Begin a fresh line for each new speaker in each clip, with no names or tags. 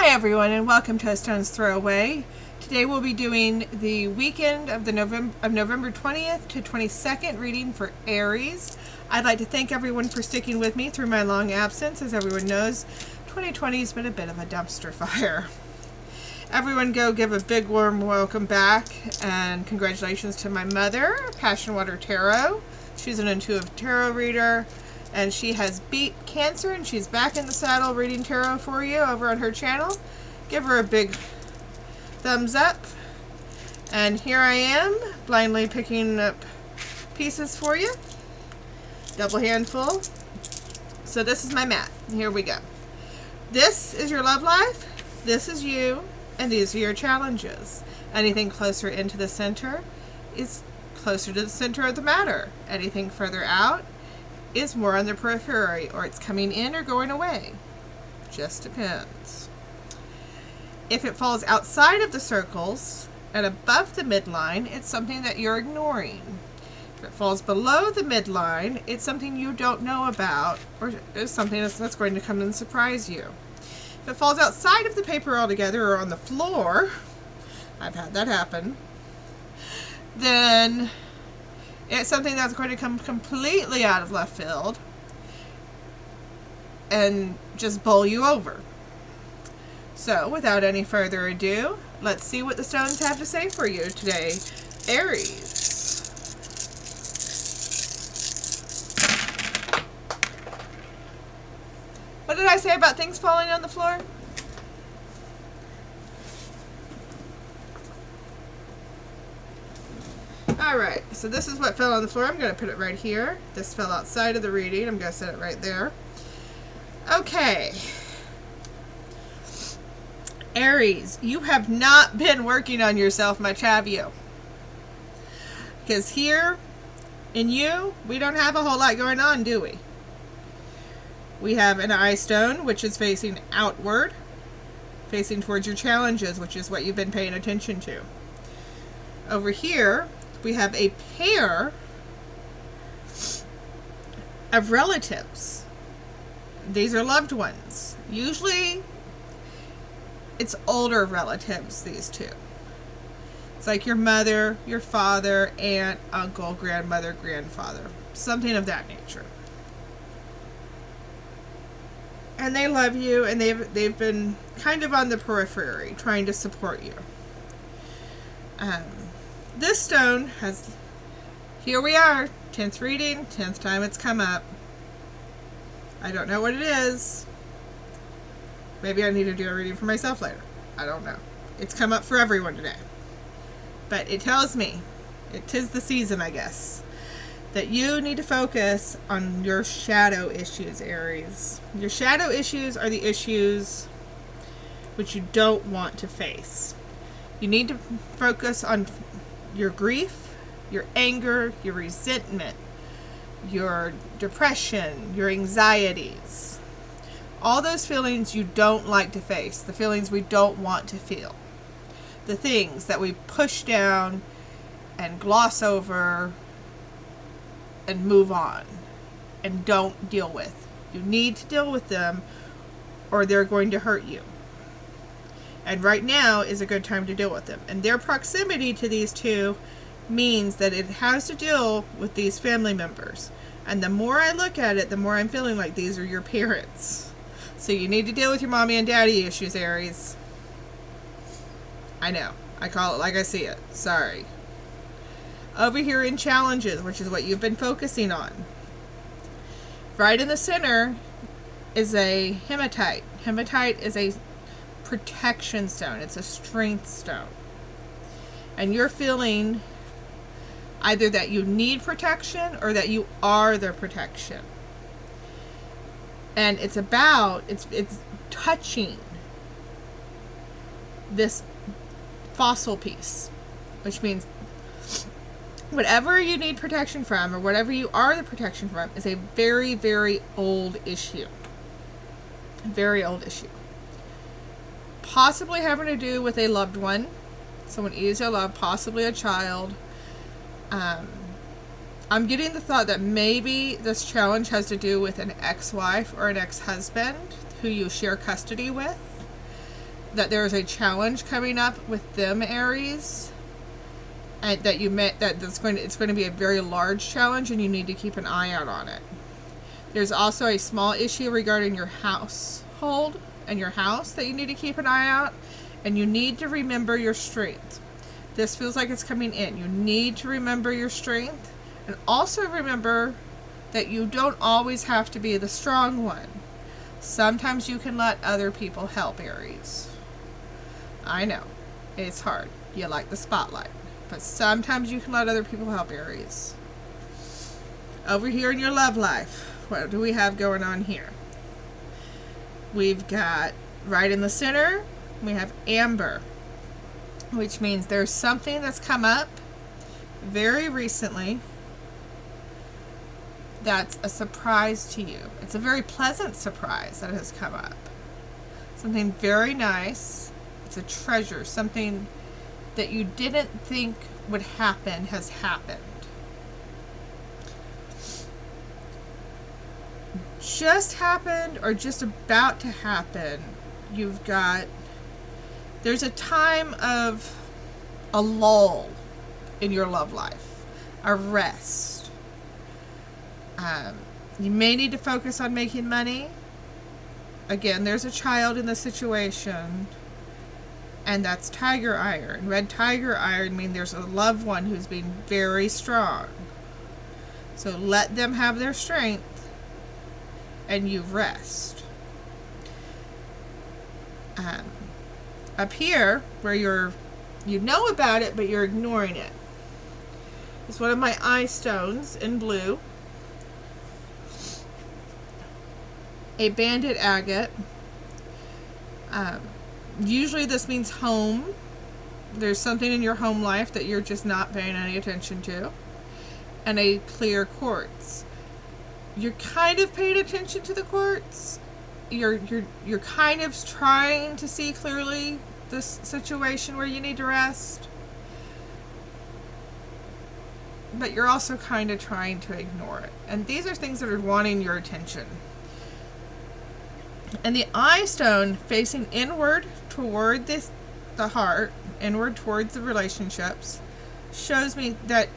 Hi everyone, and welcome to AStonesThrowAway. Today we'll be doing the weekend of November 20th to 22nd reading for Aries. I'd like to thank everyone for sticking with me through my long absence. As everyone knows, 2020 has been a bit of a dumpster fire. Everyone go give a big warm welcome back and congratulations to my mother, Passion Water Tarot. She's an intuitive tarot reader. And she has beat cancer, and she's back in the saddle reading tarot for you over on her channel. Give her a big thumbs up. And here I am, blindly picking up pieces for you. Double handful. So this is my mat. Here we go. This is your love life. This is you. And these are your challenges. Anything closer into the center is closer to the center of the matter. Anything further out is more on the periphery, or it's coming in or going away. Just depends. If it falls outside of the circles and above the midline, it's something that you're ignoring. If it falls below the midline, it's something you don't know about, or is something that's going to come and surprise you. If it falls outside of the paper altogether or on the floor, I've had that happen, then it's something that's going to come completely out of left field and just bowl you over. So, without any further ado, let's see what the stones have to say for you today, Aries. What did I say about things falling on the floor? Alright, so this is what fell on the floor. I'm going to put it right here. This fell outside of the reading. I'm going to set it right there. Okay. Aries, you have not been working on yourself much, have you? Because here in you, we don't have a whole lot going on, do we? We have an eye stone, which is facing outward, facing towards your challenges, which is what you've been paying attention to. Over here, we have a pair of relatives. These are loved ones. Usually, it's older relatives, these two. It's like your mother, your father, aunt, uncle, grandmother, grandfather. Something of that nature. And they love you, and they've been kind of on the periphery, trying to support you. This stone has, here we are, 10th reading, 10th time it's come up. I don't know what it is. Maybe I need to do a reading for myself later. I don't know. It's come up for everyone today. But it tells me, it is the season, I guess, that you need to focus on your shadow issues, Aries. Your shadow issues are the issues which you don't want to face. You need to focus on your grief, your anger, your resentment, your depression, your anxieties. All those feelings you don't like to face, the feelings we don't want to feel. The things that we push down and gloss over and move on and don't deal with. You need to deal with them or they're going to hurt you. And right now is a good time to deal with them. And their proximity to these two means that it has to deal with these family members. And the more I look at it, the more I'm feeling like these are your parents. So you need to deal with your mommy and daddy issues, Aries. I know. I call it like I see it. Sorry. Over here in challenges, which is what you've been focusing on. Right in the center is a hematite. Hematite is a protection stone. It's a strength stone. And you're feeling either that you need protection or that you are the protection. And it's touching this fossil piece, which means whatever you need protection from or whatever you are the protection from is a very, very old issue. Very old issue. Possibly having to do with a loved one, someone easy to love, possibly a child. I'm getting the thought that maybe this challenge has to do with an ex-wife or an ex-husband who you share custody with. that there is a challenge coming up with them, Aries, and that you met that it's going to be a very large challenge, and you need to keep an eye out on it. There's also a small issue regarding your household and your house that you need to keep an eye out, and you need to remember your strength. This feels like it's coming in. You need to remember your strength, and also remember that you don't always have to be the strong one. Sometimes you can let other people help, Aries. I know, it's hard. You like the spotlight. But sometimes you can let other people help, Aries. Over here in your love life, what do we have going on here? We've got, right in the center, we have Amber, which means there's something that's come up very recently that's a surprise to you. It's a very pleasant surprise that has come up. Something very nice. It's a treasure. Something that you didn't think would happen has happened. Just happened or just about to happen. You've got, there's a time of a lull in your love life, a rest. You may need to focus on making money. Again, there's a child in the situation, and that's tiger iron. Red tiger iron means there's a loved one who's being very strong. So let them have their strength, and you rest. Up here, where you know about it, but you're ignoring it, is one of my eye stones in blue. A banded agate. Usually this means home. There's something in your home life that you're just not paying any attention to. And a clear quartz. You're kind of paying attention to the quartz. You're kind of trying to see clearly this situation where you need to rest. But you're also kind of trying to ignore it. And these are things that are wanting your attention. And the eye stone facing inward toward the heart, inward towards the relationships, shows me that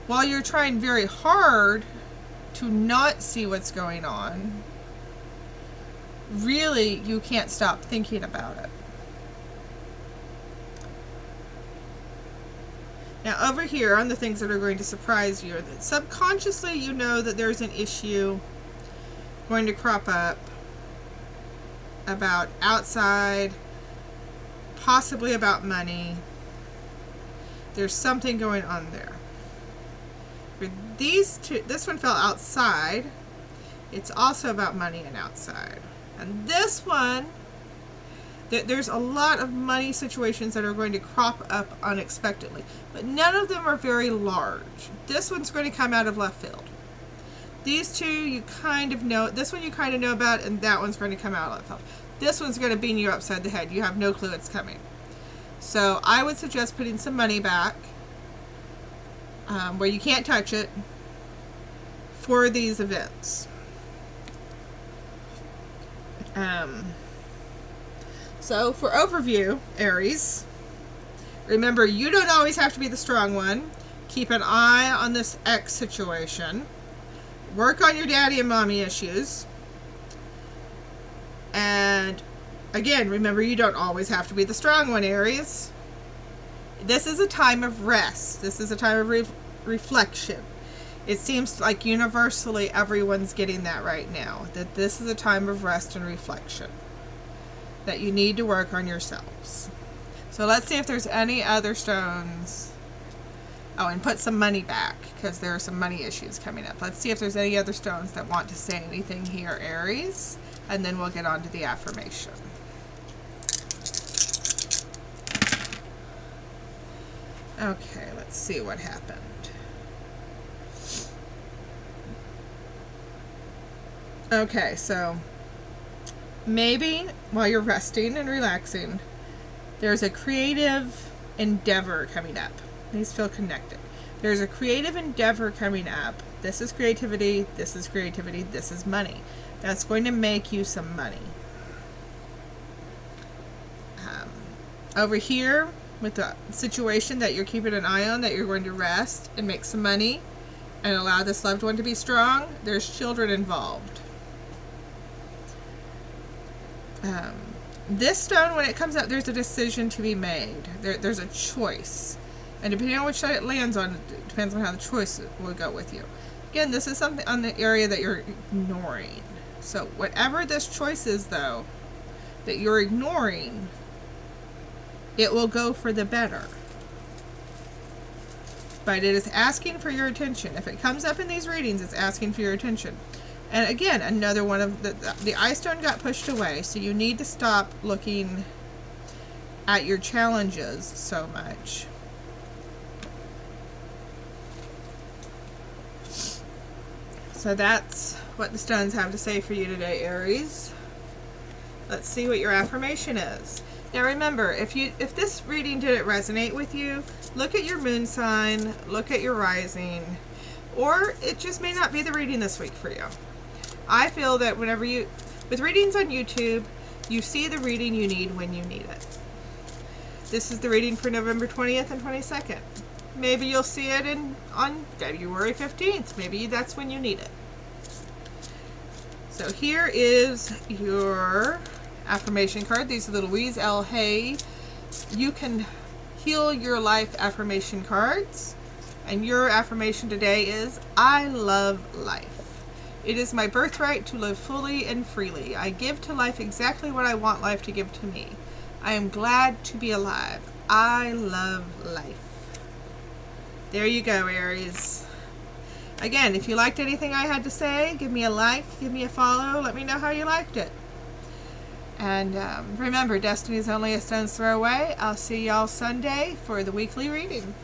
while you're trying very hard to not see what's going on, really you can't stop thinking about it. Now over here on the things that are going to surprise you, that subconsciously you know that there's an issue going to crop up about outside, possibly about money. There's something going on there. For these two, this one fell outside. It's also about money and outside. And this one, there's a lot of money situations that are going to crop up unexpectedly, but none of them are very large. This one's going to come out of left field. These two you kind of know, this one you kind of know about, and that one's going to come out of left field. This one's going to beam you upside the head. You have no clue it's coming. So I would suggest putting some money back where you can't touch it for these events. So for overview, Aries, remember you don't always have to be the strong one. Keep an eye on this ex situation. Work on your daddy and mommy issues. And again, remember you don't always have to be the strong one, Aries. This is a time of rest. This is a time of reflection. It seems like universally everyone's getting that right now. That this is a time of rest and reflection. That you need to work on yourselves. So let's see if there's any other stones. Oh, and put some money back, because there are some money issues coming up. Let's see if there's any other stones that want to say anything here, Aries. And then we'll get on to the affirmation. Okay, let's see what happened. Okay, so maybe while you're resting and relaxing, there's a creative endeavor coming up. These feel connected. There's a creative endeavor coming up. This is creativity, this is creativity, this is money. That's going to make you some money. Over here, with the situation that you're keeping an eye on, that you're going to rest and make some money and allow this loved one to be strong, there's children involved. This stone, when it comes up, there's a decision to be made. There's a choice. And depending on which side it lands on, it depends on how the choice will go with you. Again, this is something on the area that you're ignoring. So whatever this choice is, though, that you're ignoring, it will go for the better. But it is asking for your attention. If it comes up in these readings, it's asking for your attention. And again, another one of the eye stone got pushed away, so you need to stop looking at your challenges so much. So that's what the stones have to say for you today, Aries. Let's see what your affirmation is. Now remember, if this reading didn't resonate with you, look at your moon sign, look at your rising, or it just may not be the reading this week for you. I feel that whenever with readings on YouTube, you see the reading you need when you need it. This is the reading for November 20th and 22nd. Maybe you'll see it on February 15th. Maybe that's when you need it. So here is your affirmation card. These are the Louise L. Hay You Can Heal Your Life affirmation cards. And your affirmation today is, I love life. It is my birthright to live fully and freely. I give to life exactly what I want life to give to me. I am glad to be alive. I love life. There you go, Aries. Again, if you liked anything I had to say, give me a like, give me a follow, let me know how you liked it. And remember, destiny is only a stone's throw away. I'll see y'all Sunday for the weekly reading.